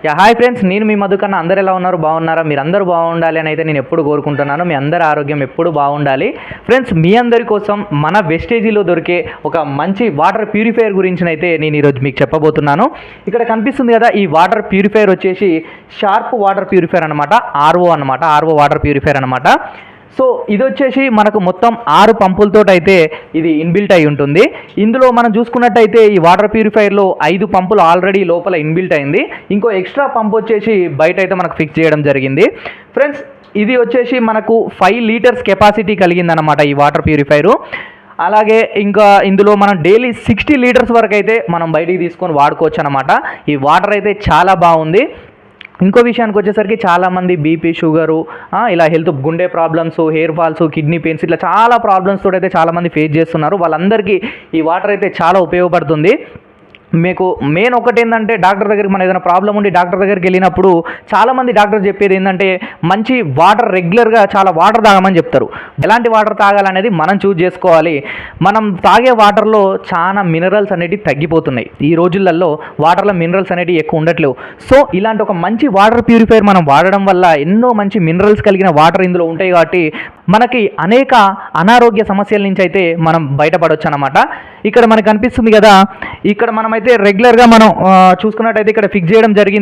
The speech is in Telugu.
హాయ్ ఫ్రెండ్స్, నేను మీ మధుకన్న. అందరు ఎలా ఉన్నారు? బాగున్నారా? మీరు అందరూ బాగుండాలి అని అయితే నేను ఎప్పుడు కోరుకుంటున్నాను. మీ అందరి ఆరోగ్యం ఎప్పుడు బాగుండాలి. ఫ్రెండ్స్, మీ అందరి కోసం మన వెస్టేజీలో దొరికే ఒక మంచి వాటర్ ప్యూరిఫైయర్ గురించి అయితే నేను ఈరోజు మీకు చెప్పబోతున్నాను. ఇక్కడ కనిపిస్తుంది కదా, ఈ వాటర్ ప్యూరిఫైయర్ వచ్చేసి షార్ప్ వాటర్ ప్యూరిఫైయర్ అనమాట. ఆర్ఓ వాటర్ ప్యూరిఫైయర్ అనమాట. సో ఇది వచ్చేసి మనకు మొత్తం 6 పంపులతో అయితే ఇది ఇన్బిల్ట్ అయి ఉంటుంది. ఇందులో మనం చూసుకున్నట్టయితే ఈ వాటర్ ప్యూరిఫైయర్లో 5 పంపులు ఆల్రెడీ లోపల ఇన్బిల్ట్ అయింది. ఇంకో ఎక్స్ట్రా పంప్ వచ్చేసి బయట అయితే మనకు ఫిక్స్ చేయడం జరిగింది. ఫ్రెండ్స్, ఇది వచ్చేసి మనకు 5 లీటర్స్ కెపాసిటీ కలిగిందనమాట ఈ వాటర్ ప్యూరిఫైయరు. అలాగే ఇంకా ఇందులో మనం డైలీ 60 లీటర్స్ వరకు అయితే మనం బయటికి తీసుకొని వాడుకోవచ్చు అనమాట. ఈ వాటర్ అయితే చాలా బాగుంది. ఇంకో విషయానికి వచ్చేసరికి చాలామంది బీపీ, షుగరు, ఇలా హెల్త్, గుండె problems, hair falls, kidney pains, ఇట్లా చాలా ప్రాబ్లమ్స్ తోటి అయితే చాలామంది ఫేస్ చేస్తున్నారు. వాళ్ళందరికీ ఈ వాటర్ అయితే చాలా ఉపయోగపడుతుంది. మీకు మెయిన్ ఒకటి ఏంటంటే, డాక్టర్ దగ్గరికి మనం ఏదైనా ప్రాబ్లం ఉండి డాక్టర్ దగ్గరికి వెళ్ళినప్పుడు చాలామంది డాక్టర్ చెప్పేది ఏంటంటే, మంచి వాటర్ రెగ్యులర్గా చాలా వాటర్ తాగమని చెప్తారు. ఎలాంటి వాటర్ తాగాలనేది మనం చూజ్ చేసుకోవాలి. మనం తాగే వాటర్లో చాలా మినరల్స్ అనేవి తగ్గిపోతున్నాయి. ఈ రోజులలో వాటర్లో మినరల్స్ అనేవి ఎక్కువ ఉండట్లేవు. సో ఇలాంటి ఒక మంచి వాటర్ ప్యూరిఫైయర్ మనం వాడడం వల్ల ఎన్నో మంచి మినరల్స్ కలిగిన వాటర్ ఇందులో ఉంటాయి. కాబట్టి మనకి అనేక అనారోగ్య సమస్యల నుంచి అయితే మనం బయటపడవచ్చు అన్నమాట. ఇక్కడ మనకు కనిపిస్తుంది కదా, ఇక్కడ మనమైతే రెగ్యులర్గా మనం చూసుకున్నట్టయితే ఇక్కడ ఫిక్స్ చేయడం జరిగింది.